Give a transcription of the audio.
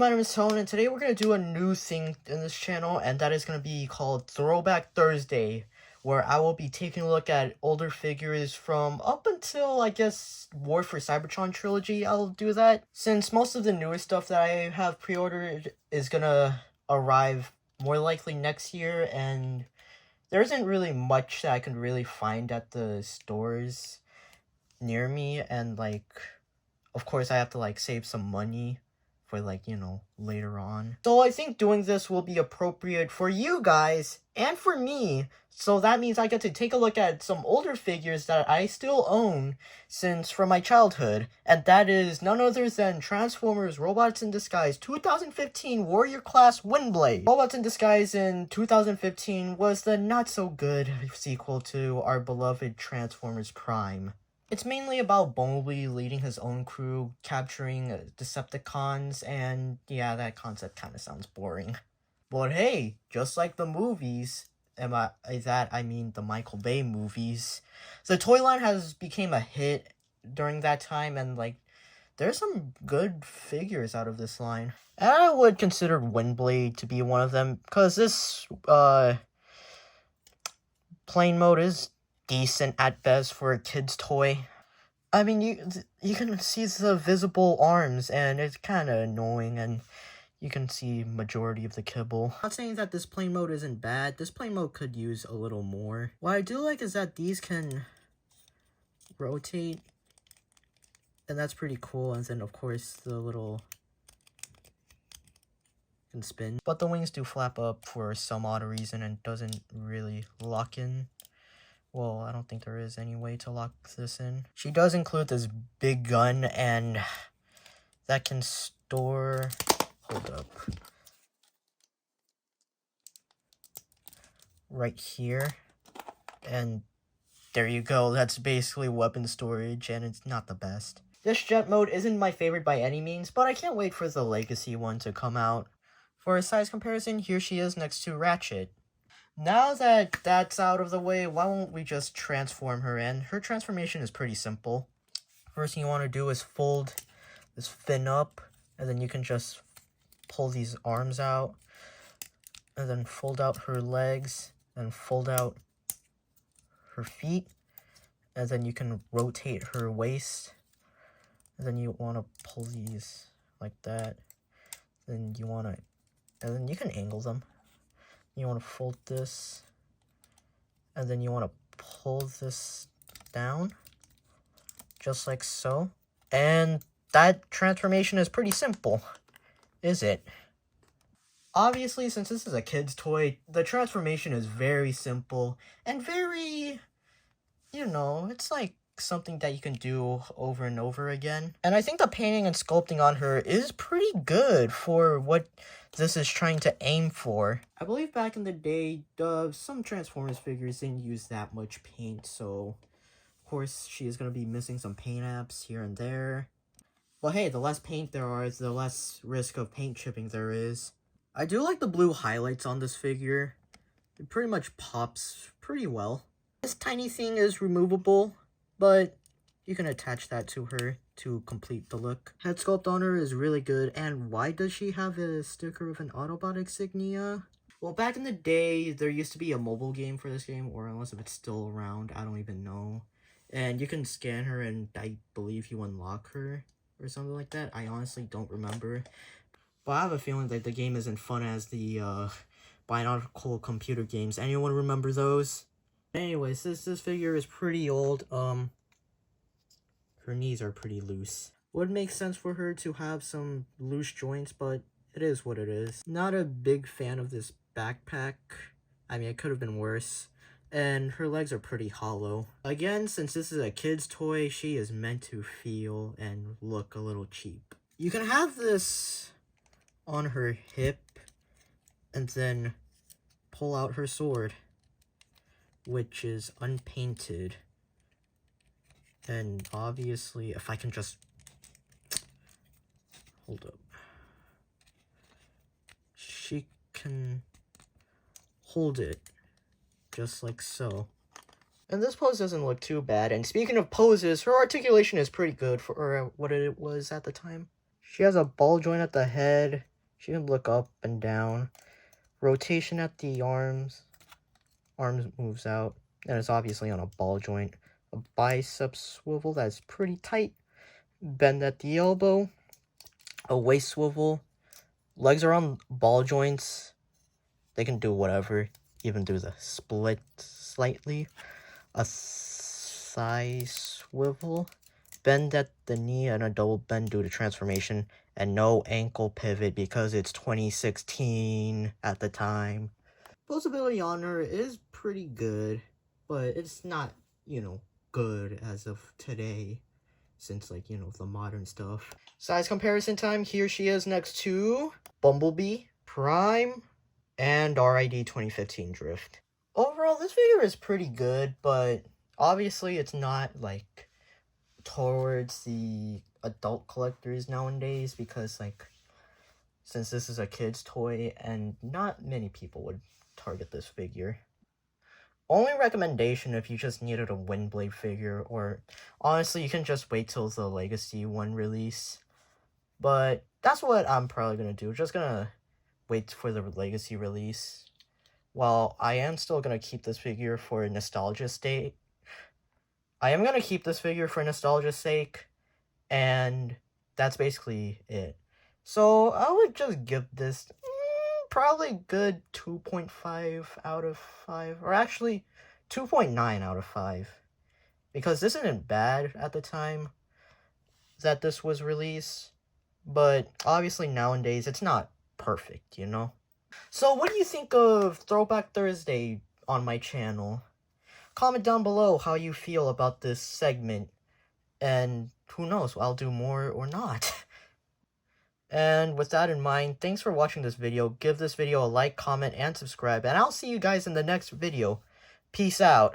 my name is Tone, and today we're going to do a new thing in this channel, and that is going to be called Throwback Thursday, where I will be taking a look at older figures from up until, I guess, War for Cybertron Trilogy. I'll do that, since most of the newer stuff that I have pre-ordered is going to arrive more likely next year, and there isn't really much that I can really find at the stores near me, and, like, of course I have to, like, save some money for, like, you know, later on. So I think doing this will be appropriate for you guys and for me. So that means I get to take a look at some older figures that I still own since from my childhood. And that is none other than Transformers Robots in Disguise 2015 Warrior Class Windblade. Robots in Disguise in 2015 was the not so good sequel to our beloved Transformers Prime. It's mainly about Bumblebee leading his own crew, capturing Decepticons, and yeah, that concept kind of sounds boring. But hey, just like the movies, I mean the Michael Bay movies, the toy line has became a hit during that time, and like, there's some good figures out of this line. And I would consider Windblade to be one of them, because this, plane mode is decent at best for a kid's toy. I mean, you can see the visible arms, and it's kind of annoying, and you can see majority of the kibble. I'm not saying that this plane mode isn't bad. This plane mode could use a little more. What I do like is that these can rotate, and that's pretty cool. And then, of course, the little can spin. But the wings do flap up for some odd reason and doesn't really lock in. Well, I don't think there is any way to lock this in. She does include this big gun, and that can store... Hold up. Right here. And there you go. That's basically weapon storage, and it's not the best. This jet mode isn't my favorite by any means, but I can't wait for the Legacy one to come out. For a size comparison, here she is next to Ratchet. Now that that's out of the way, why won't we just transform her in? Her transformation is pretty simple. First thing you want to do is fold this fin up, and then you can just pull these arms out, and then fold out her legs, and fold out her feet, and then you can rotate her waist, and then you want to pull these like that, then you want to, and then you can angle them. You want to fold this, and then you want to pull this down, just like so. And that transformation is pretty simple, is it? Obviously, since this is a kid's toy, the transformation is very simple and very, you know, it's like something that you can do over and over again. And I think the painting and sculpting on her is pretty good for what this is trying to aim for. I believe back in the day, some Transformers figures didn't use that much paint, so of course she is going to be missing some paint apps here and there. But hey, the less paint there is, the less risk of paint chipping there is. I do like the blue highlights on this figure. It pretty much pops pretty well. This tiny thing is removable, but you can attach that to her to complete the look. Head sculpt on her is really good. And why does she have a sticker of an Autobot insignia? Well, back in the day, there used to be a mobile game for this game, or unless if it's still around, I don't even know. And you can scan her, and I believe you unlock her or something like that. I honestly don't remember. But I have a feeling that the game isn't fun as the binaural computer games. Anyone remember those? Anyways, this figure is pretty old. Her knees are pretty loose. Would make sense for her to have some loose joints, but it is what it is. Not a big fan of this backpack. I mean, it could have been worse. And her legs are pretty hollow. Again, since this is a kid's toy, she is meant to feel and look a little cheap. You can have this on her hip and then pull out her sword, which is unpainted. And obviously, if I can just hold up, she can hold it just like so. And this pose doesn't look too bad. And speaking of poses, her articulation is pretty good for what it was at the time. She has a ball joint at the head, She can look up and down. Rotation at the arms. Arms moves out. And it's obviously on a ball joint. A bicep swivel that's pretty tight. Bend at the elbow. A waist swivel. Legs are on ball joints. They can do whatever. Even do the split slightly. A thigh swivel. Bend at the knee and a double bend due to transformation. And no ankle pivot because it's 2016 at the time. Posability on her is pretty good, but it's not, good as of today. Since, the modern stuff. Size comparison time, here she is next to Bumblebee, Prime, and RID 2015 Drift. Overall, this figure is pretty good, but obviously it's not, towards the adult collectors nowadays, because, since this is a kid's toy, and not many people would target this figure. Only recommendation if you just needed a Windblade figure, or honestly, you can just wait till the Legacy one release. But that's what I'm probably gonna do. Just gonna wait for the Legacy release. While I am still gonna keep this figure for nostalgia's sake. And that's basically it. So I would just give this probably good 2.5 out of 5, or actually 2.9 out of 5, because this isn't bad at the time that this was released, but obviously nowadays it's not perfect, So what do you think of Throwback Thursday on my channel? Comment down below how you feel about this segment, and who knows, I'll do more or not. And with that in mind, thanks for watching this video. Give this video a like, comment, and subscribe. And I'll see you guys in the next video. Peace out.